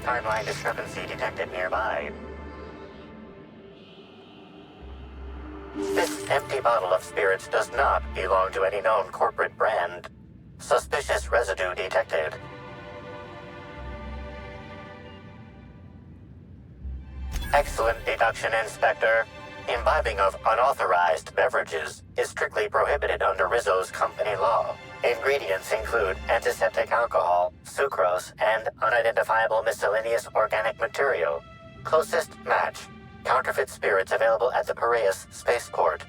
timeline discrepancy detected nearby. This empty bottle of spirits does not belong to any known corporate brand. Suspicious residue detected. Excellent deduction, Inspector. Imbibing of unauthorized beverages is strictly prohibited under Rizzo's company law. Ingredients include antiseptic alcohol, sucrose, and unidentifiable miscellaneous organic material. Closest match. Counterfeit spirits available at the Piraeus spaceport.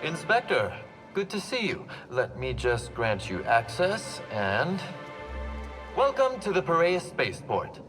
Inspector, good to see you. Let me just grant you access and... Welcome to the Piraeus spaceport.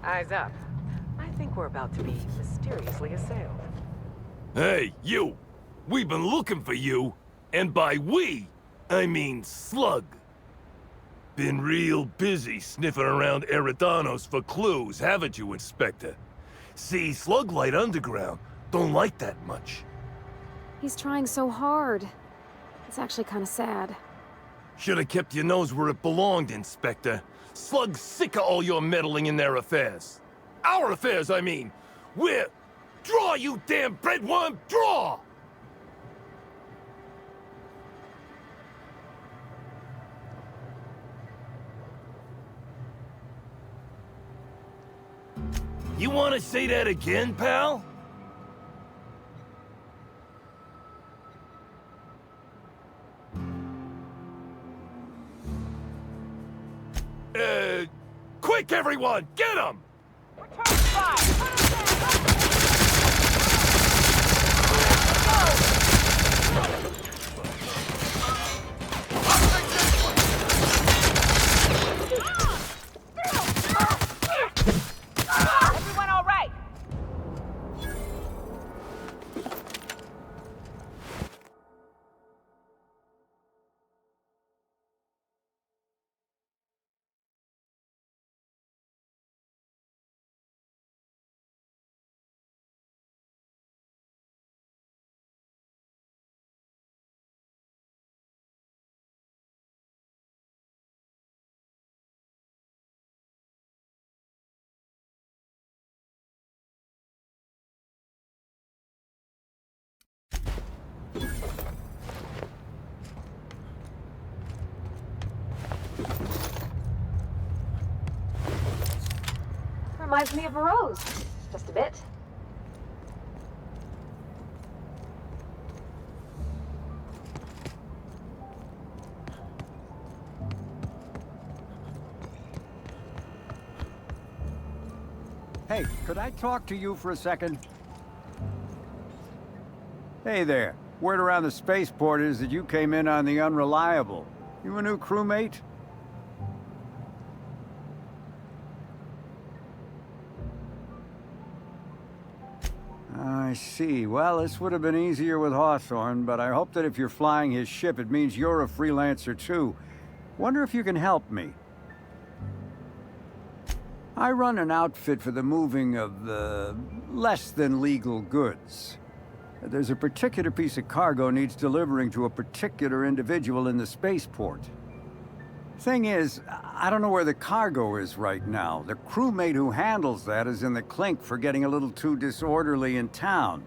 Eyes up. I think we're about to be mysteriously assailed. Hey, you! We've been looking for you, and by we, I mean Slug. Been real busy sniffing around Eridanos for clues, haven't you, Inspector? See, Sluglight Underground don't like that much. He's trying so hard. It's actually kind of sad. Should have kept your nose where it belonged, Inspector. Slug's sick of all your meddling in their affairs. Our affairs, I mean. We're... Draw, you damn breadworm, draw! You want to say that again, pal? Quick, everyone! Get him! Return fire! Everyone all right? Reminds me of a rose. Just a bit. Hey, could I talk to you for a second? Hey there. Word around the spaceport is that you came in on the Unreliable. You a new crewmate? I see. Well, this would have been easier with Hawthorne, but I hope that if you're flying his ship, it means you're a freelancer too. Wonder if you can help me. I run an outfit for the moving of less than legal goods. There's a particular piece of cargo needs delivering to a particular individual in the spaceport. Thing is, I don't know where the cargo is right now. The crewmate who handles that is in the clink for getting a little too disorderly in town.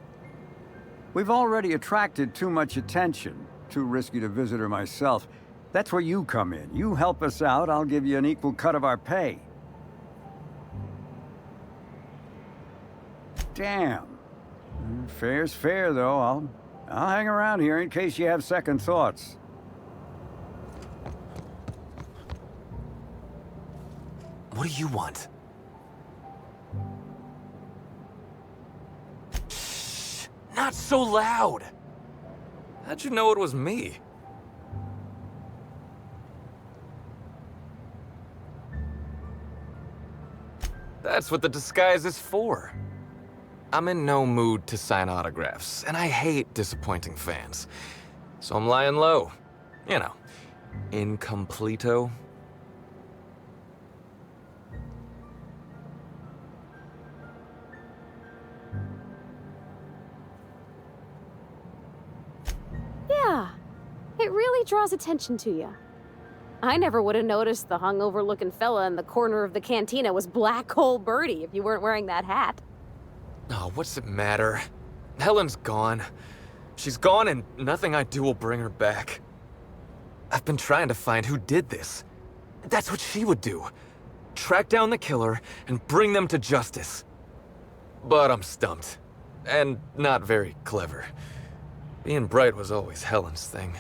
We've already attracted too much attention. Too risky to visit her myself. That's where you come in. You help us out, I'll give you an equal cut of our pay. Damn. Fair's fair, though. I'll hang around here in case you have second thoughts. What do you want? Shh! Not so loud! How'd you know it was me? That's what the disguise is for. I'm in no mood to sign autographs, and I hate disappointing fans. So I'm lying low. You know, incompleto. Yeah, it really draws attention to you. I never would have noticed the hungover-looking fella in the corner of the cantina was Black Hole Bertie if you weren't wearing that hat. Oh, what's it matter? Helen's gone. She's gone and nothing I do will bring her back. I've been trying to find who did this. That's what she would do. Track down the killer and bring them to justice. But I'm stumped. And not very clever. Being bright was always Helen's thing.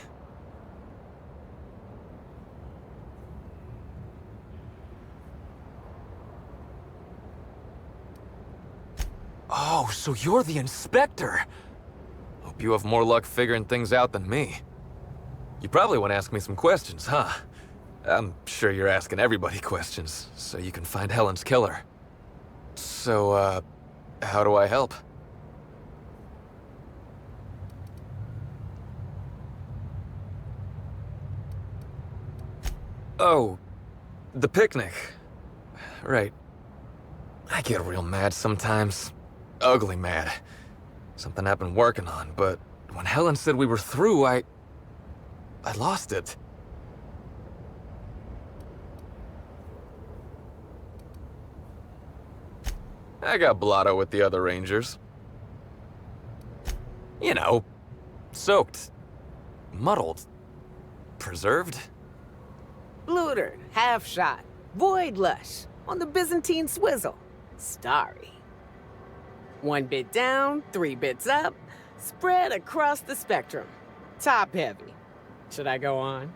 Oh, so you're the inspector! Hope you have more luck figuring things out than me. You probably want to ask me some questions, huh? I'm sure you're asking everybody questions, so you can find Helen's killer. So, how do I help? Oh, the picnic. Right. I get real mad sometimes. Ugly mad. Something I've been working on, but when Helen said we were through, I lost it. I got blotto with the other Rangers. You know, soaked, muddled, preserved. Blutered, half shot, void lush, on the Byzantine swizzle, starry. 1 bit down, 3 bits up, spread across the spectrum. Top heavy. Should I go on?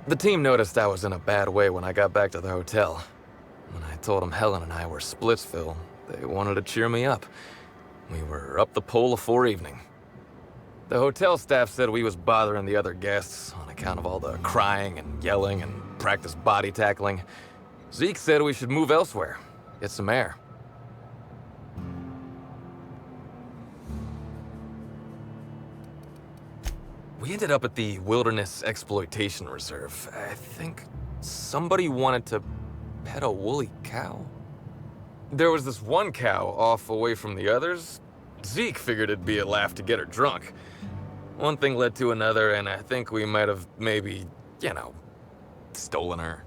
The team noticed I was in a bad way when I got back to the hotel. When I told them Helen and I were Splitsville, they wanted to cheer me up. We were up the pole afore evening. The hotel staff said we was bothering the other guests on account of all the crying and yelling and practice body tackling. Zeke said we should move elsewhere, get some air. We ended up at the Wilderness Exploitation Reserve. I think somebody wanted to pet a woolly cow. There was this one cow off away from the others. Zeke figured it'd be a laugh to get her drunk. One thing led to another, and I think we might have maybe, you know, stolen her.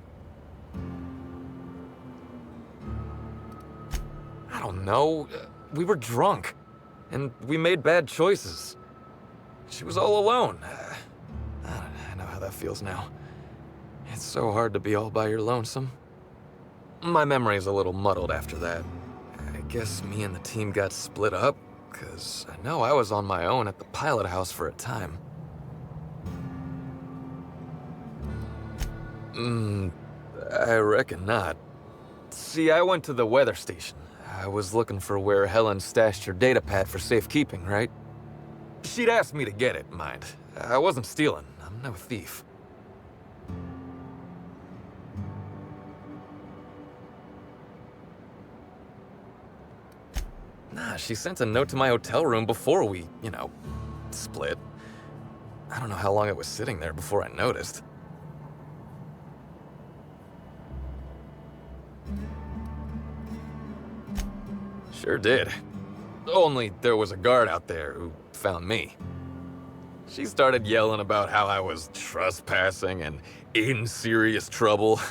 I don't know. We were drunk, and we made bad choices. She was all alone. I know how that feels now. It's so hard to be all by your lonesome. My memory's a little muddled after that. I guess me and the team got split up, because I know I was on my own at the pilot house for a time. I reckon not. See, I went to the weather station. I was looking for where Helen stashed her datapad for safekeeping, right? She'd asked me to get it, mind. I wasn't stealing. I'm no thief. Nah, she sent a note to my hotel room before we, split. I don't know how long it was sitting there before I noticed. Sure did. Only there was a guard out there who found me. She started yelling about how I was trespassing and in serious trouble.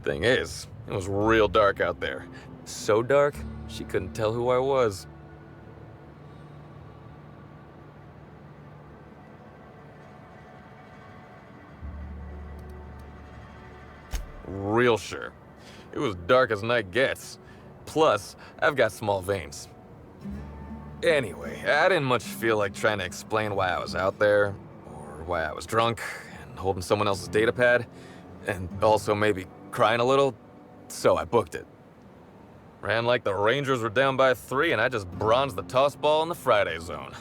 Thing is, it was real dark out there. So dark, she couldn't tell who I was. Real sure. It was dark as night gets. Plus, I've got small veins. Anyway, I didn't much feel like trying to explain why I was out there, or why I was drunk, and holding someone else's datapad, and also maybe crying a little, so I booked it. Ran like the Rangers were down by 3, and I just bronzed the toss ball in the Friday zone.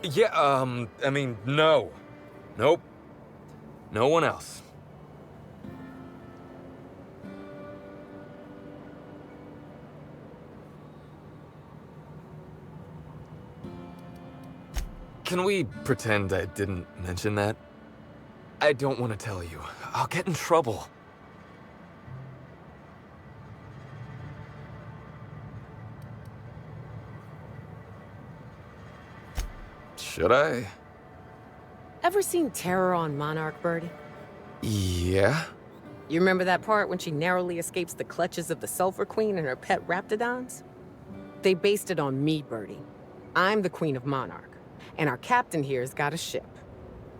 Yeah, no. Nope. No one else. Can we pretend I didn't mention that? I don't want to tell you. I'll get in trouble. Should I? Ever seen Terror on Monarch, Bertie? Yeah? You remember that part when she narrowly escapes the clutches of the Sulphur Queen and her pet raptidons? They based it on me, Bertie. I'm the Queen of Monarch, and our captain here's got a ship.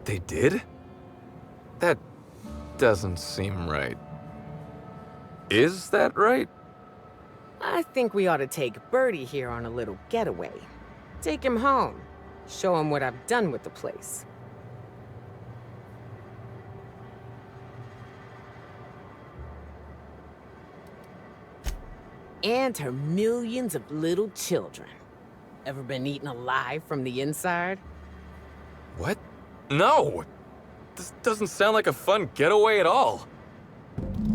They did? That doesn't seem right. Is that right? I think we ought to take Bertie here on a little getaway. Take him home. Show him what I've done with the place. And her millions of little children. Ever been eaten alive from the inside? What? No! This doesn't sound like a fun getaway at all.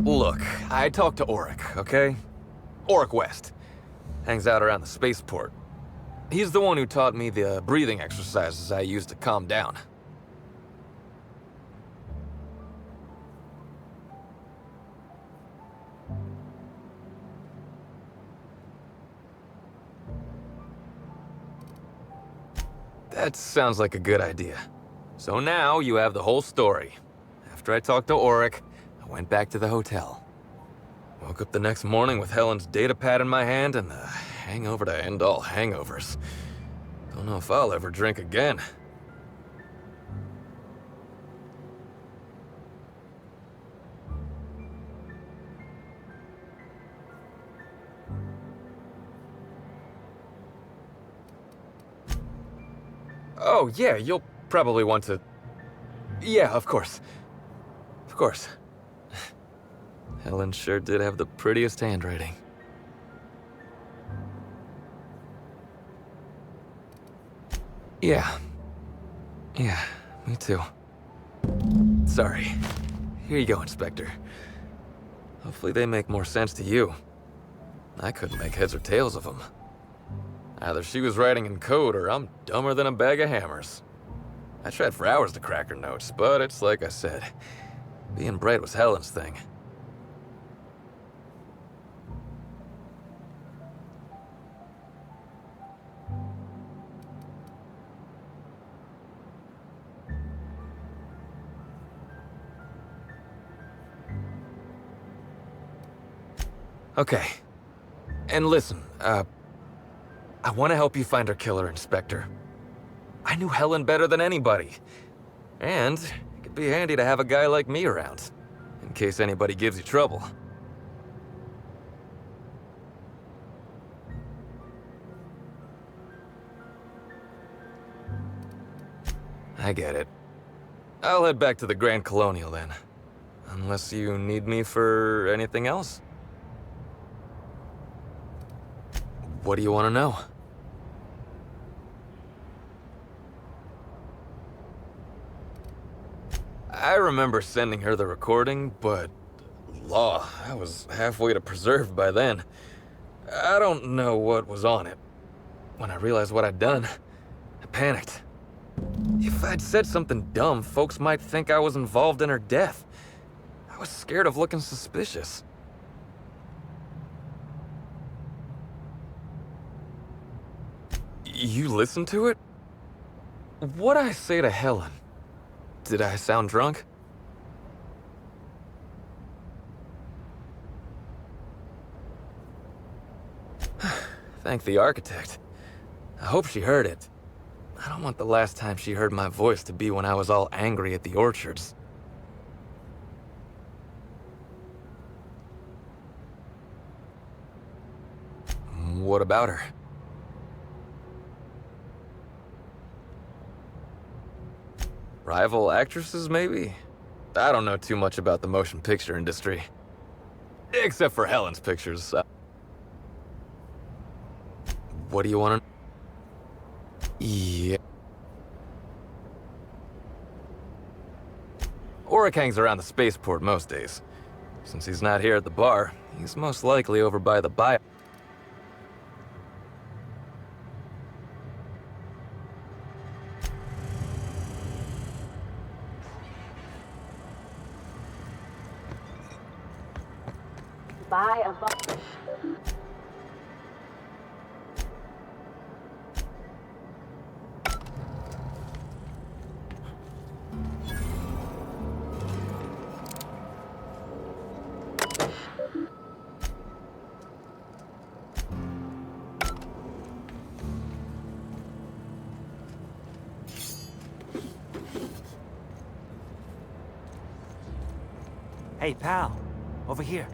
Look, I talked to Auric, okay? Auric West. Hangs out around the spaceport. He's the one who taught me the breathing exercises I use to calm down. That sounds like a good idea. So now you have the whole story. After I talked to Auric, I went back to the hotel. Woke up the next morning with Helen's datapad in my hand and the hangover to end all hangovers. Don't know if I'll ever drink again. Oh, yeah, you'll probably want to... Yeah, of course. Of course. Helen sure did have the prettiest handwriting. Yeah. Yeah, me too. Sorry. Here you go, Inspector. Hopefully they make more sense to you. I couldn't make heads or tails of them. Either she was writing in code or I'm dumber than a bag of hammers. I tried for hours to crack her notes, but it's like I said. Being bright was Helen's thing. Okay. And listen, I want to help you find her killer, Inspector. I knew Helen better than anybody. And it could be handy to have a guy like me around, in case anybody gives you trouble. I get it. I'll head back to the Grand Colonial then. Unless you need me for anything else. What do you want to know? I remember sending her the recording, but law, I was halfway to preserved by then. I don't know what was on it. When I realized what I'd done, I panicked. If I'd said something dumb, folks might think I was involved in her death. I was scared of looking suspicious. You listened to it? What'd I say to Helen? Did I sound drunk? Thank the architect. I hope she heard it. I don't want the last time she heard my voice to be when I was all angry at the orchards. What about her? Rival actresses, maybe? I don't know too much about the motion picture industry. Except for Helen's pictures. What do you want to... Yeah. Oric hangs around the spaceport most days. Since he's not here at the bar, he's most likely over by the bio... Buy a box. Hey, pal. Over here.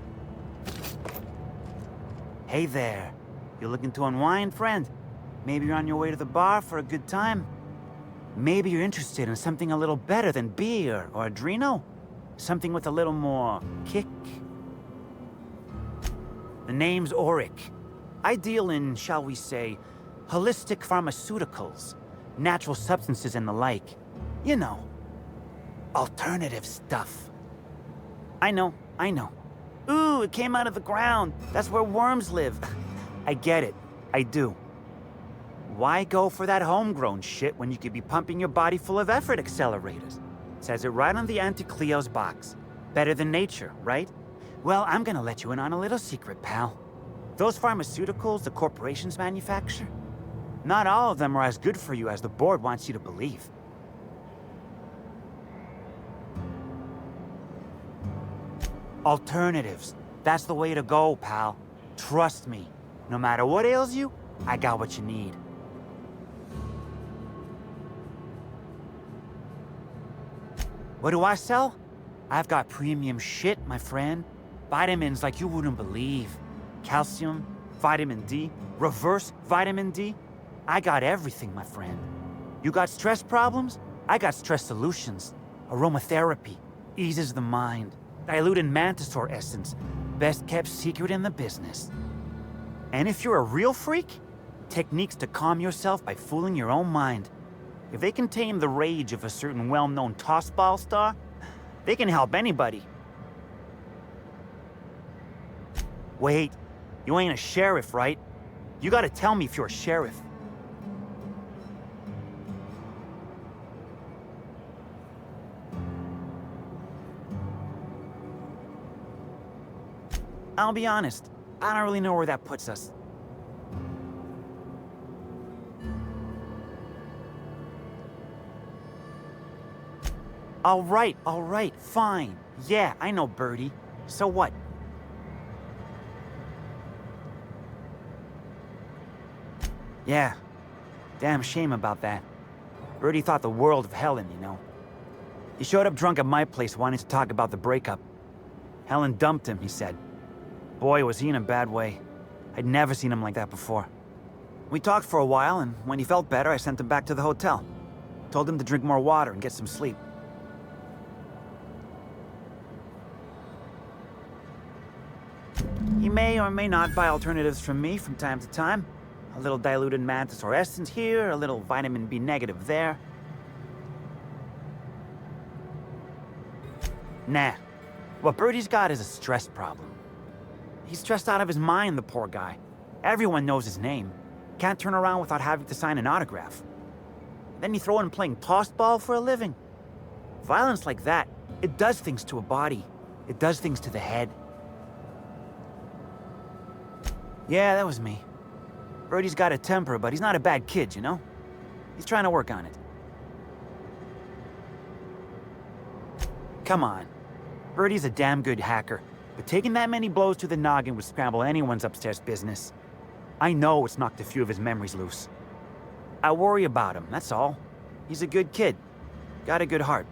Hey there. You looking to unwind, friend? Maybe you're on your way to the bar for a good time? Maybe you're interested in something a little better than beer or Adreno? Something with a little more kick? The name's Oric. I deal in, shall we say, holistic pharmaceuticals, natural substances and the like. You know, alternative stuff. I know. Ooh, it came out of the ground. That's where worms live. I get it. I do. Why go for that homegrown shit when you could be pumping your body full of effort accelerators? Says it right on the Anti-Cleo's box. Better than nature, right? Well, I'm gonna let you in on a little secret, pal. Those pharmaceuticals the corporations manufacture, not all of them are as good for you as the board wants you to believe. Alternatives. That's the way to go, pal. Trust me. No matter what ails you, I got what you need. What do I sell? I've got premium shit, my friend. Vitamins like you wouldn't believe. Calcium, vitamin D, reverse vitamin D. I got everything, my friend. You got stress problems? I got stress solutions. Aromatherapy eases the mind. Diluted mantisaur essence, best kept secret in the business. And if you're a real freak, techniques to calm yourself by fooling your own mind. If they can tame the rage of a certain well-known tossball star, they can help anybody. Wait, you ain't a sheriff, right? You gotta tell me if you're a sheriff. I'll be honest, I don't really know where that puts us. All right, fine. Yeah, I know Bertie. So what? Yeah. Damn shame about that. Bertie thought the world of Helen, you know. He showed up drunk at my place wanting to talk about the breakup. Helen dumped him, he said. Boy, was he in a bad way. I'd never seen him like that before. We talked for a while, and when he felt better, I sent him back to the hotel. Told him to drink more water and get some sleep. He may or may not buy alternatives from me from time to time. A little diluted mantis or essence here, a little vitamin B negative there. Nah. What Bertie's got is a stress problem. He's stressed out of his mind, the poor guy. Everyone knows his name. Can't turn around without having to sign an autograph. Then you throw in playing tossball for a living. Violence like that, it does things to a body. It does things to the head. Yeah, that was me. Bertie's got a temper, but he's not a bad kid, you know? He's trying to work on it. Come on. Bertie's a damn good hacker, but taking that many blows to the noggin would scramble anyone's upstairs business. I know it's knocked a few of his memories loose. I worry about him, that's all. He's a good kid. Got a good heart.